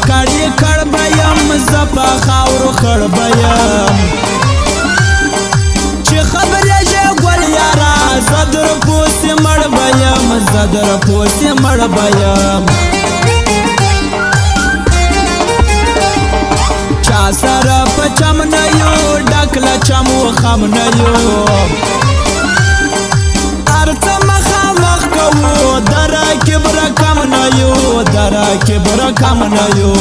کړي کړ بیم زپا خاورو خړ بیم چې خبرې ژه ګل یارا زدر پوسې مړ بیم زدر پوسې مړ بیم چا سره په چم نه یو ډکله چم و خم نه یو ارڅه مخامخ کوو دره کبر کم نه یو دره کبر کم نه یو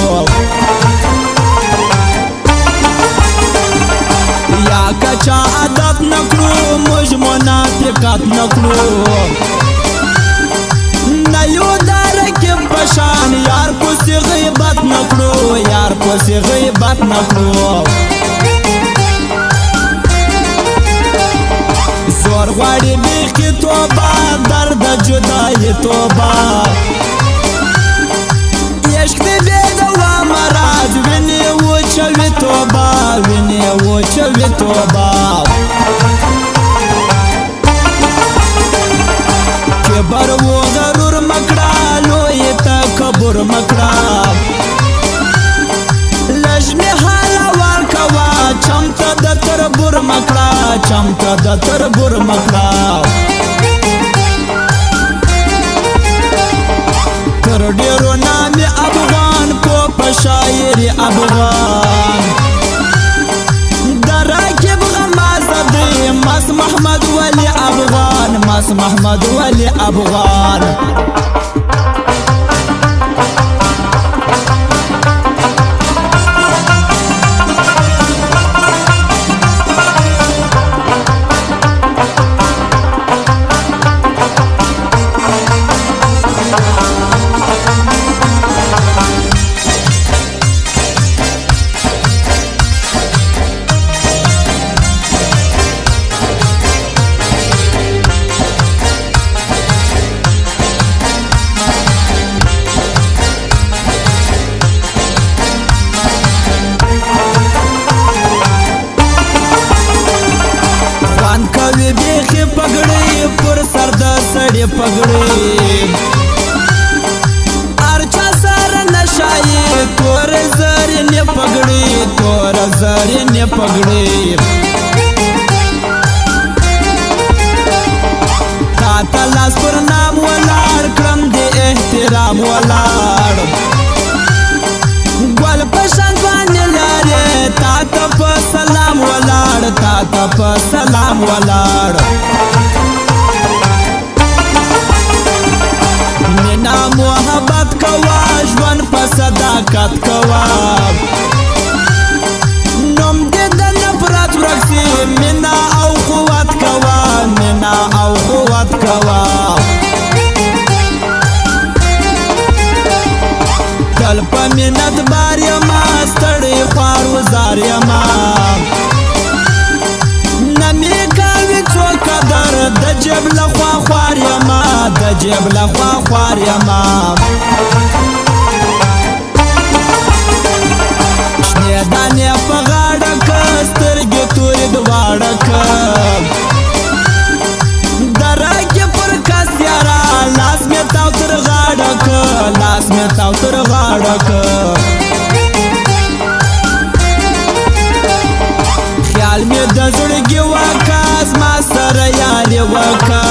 یا کچا عادت نکړو موږ منافقت نکړو نه یو دره کې پشان یار پسې غیبت نکړو یار پسې غیبت نکړو زور غواړي بیخي توبه درد جدایي توبه عشق دې بې دوامه راز وینې وچوي توبه وینې وچوي توبه کبر و غرور مکړه لوی تکبر مکړه لږ مې حاله ورکوه چمته د تربور مکړه چمته د تربور مکړه تر ډیرو نامې افغان کو په شاعري افغان دراکب غمازه دی مس محمد ولی افغان مس محمد ولی افغان بیخی پگڑی پر سر د سڑی پگڑی ارچا سر نشائی تور زرین پگڑی تور زرین پگڑی تا لاس پر نام ولاړ کرم دی احترام ولاړ گل پشان باندې لارې تا ته په سلام ولاړ تا ته په سلام ولاړ مینا محبت کوا ژوند په صداقت کوا نوم دې د نفرت ورک سي مینا او قوت کوا مینا او قوت کوا تل په منت بار یما ستړی خوار وزار یما نمی کوي څوک قدر د جیب لخوا خوار یما د جیب لخوا خوار یما شنې دانې په غاړه که سترګې تورې دواړه که دره کې پر کس یاره لاس مې تاو تر غاړه که لاس مې تاو تر غاړه که خیال مې د زړګي وکه زما سره یاري وکه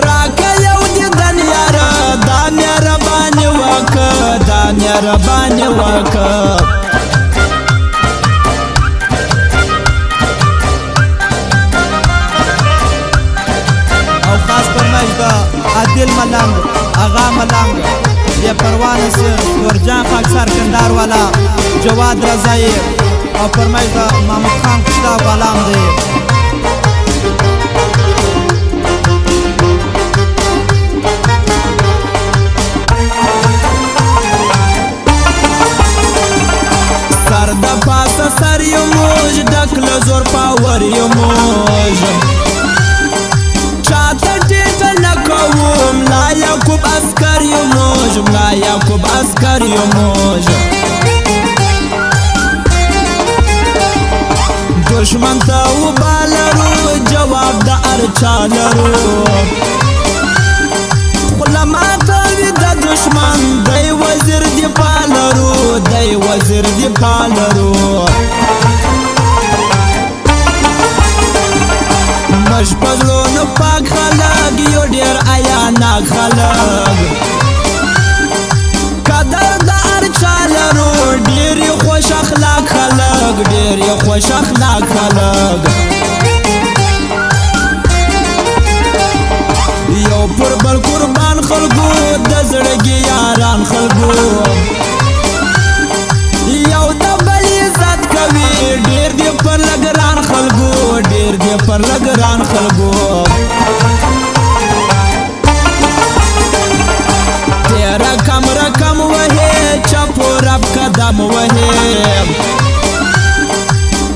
راکه یو دیدن یاره دا مهرباني وکه دا مهرباني وکه عادل ملنگ آغا ملنگ بے پروا نصیر ورجان خاکسار کندار والا جواد رضائی اور فرمائش دا محمد خان کشتا غلام دے سر دا پاس سر یو موج ڈکل زور پاور یو موج چاته ټیټ نه کوم لا یعقوب عسکر یو موج لا یعقوب عسکر یو موج دشمن ته وبالرو جواب د ارچا لرو خلما کوي د دشمن دی وزیر دی پالرو دی وزیر دی پالرو مشپزلونو پاک خلق یو ډیر عیاناک خلق قدر د ارچا لرو ډیر خوش اخلاق خلق ډیر خوش اخلاق خلق یو پر بل قربان خلقو د زړګي یاران خلقو یو د بل عزت کوي ډیر دی پر لګران خلقو ډیر دی پر لګران خلقو تیرا کم رقم وهي چپو رب قدم وهي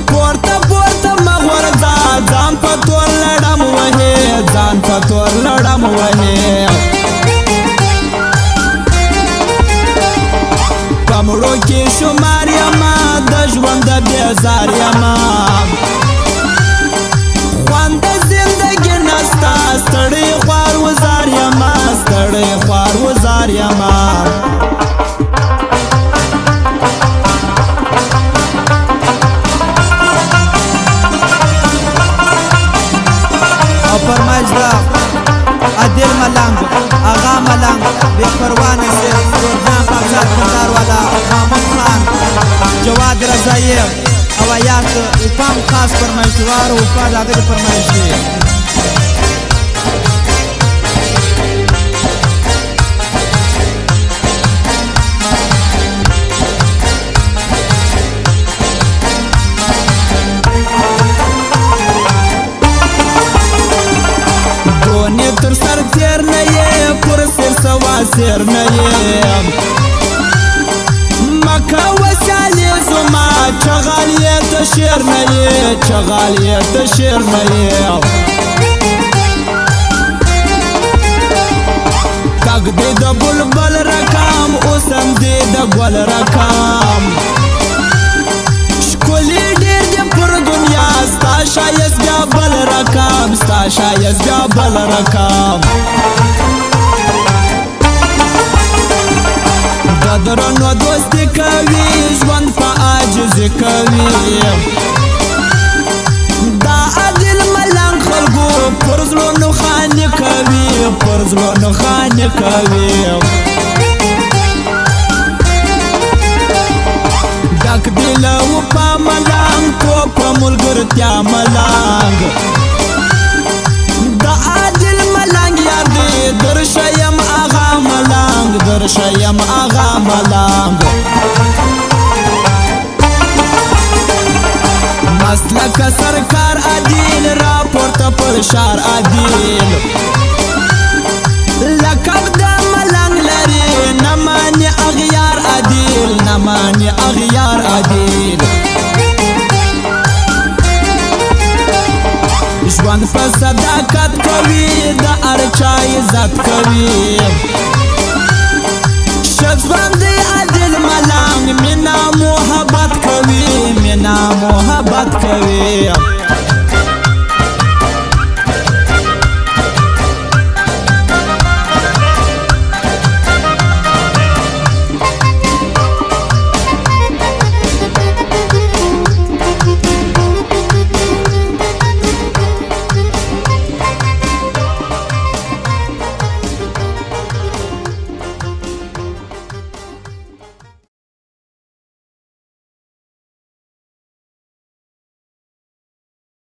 پورته پورته مغور ځان په تور لړم وهي ځان په تور لړم وهي پمړو کې شمار یما د ژوند بیزار یما خوند زندګي نستا ستړی خوار وزار یما ستړی خوار وزار یما او فرمایش دا عادل ملنګ آغا ملنګ بے پروان سے جان خاکسار کندهار والا محمد خان جواد رضایی او آیات پام خاص فرمایشوار او په دغه فرمایش دی دونی تر سر تیر نه یې پر سر سوا سر نه یې مکه وسالې زما چغال یې ته شیر نه یې چغال یې ته شیر نه یې کاږ دې د بلبل رقم اوسم دې د ګل رقم ښکلي ډېر دې پر دنیا ستا ښایست بیا بل رقم ستا ښایست بیا بل رقم د درنو دوستي کوي ژوند په عاجزي کوي دا عادل ملنګ خلکو پر زړونو خانې کوي پر زړونو خانې کوي ډک دی له وفا ملنګ تو په ملګرتیا ملنګ د عادل ملنګ یار دی درشه یم آغا ملنګ درشه یم آغا ملنګ مسلک سرکار عادل راپورته پر شار عادل لقب د ملنګ لري نه ماني اغیار عادل نه ماني اغیار عادل ژوند په صداقت کوي د ارچا عزت کوي ژوند دی عادل ملنګ مینا محبت کوي مینا محبت کوي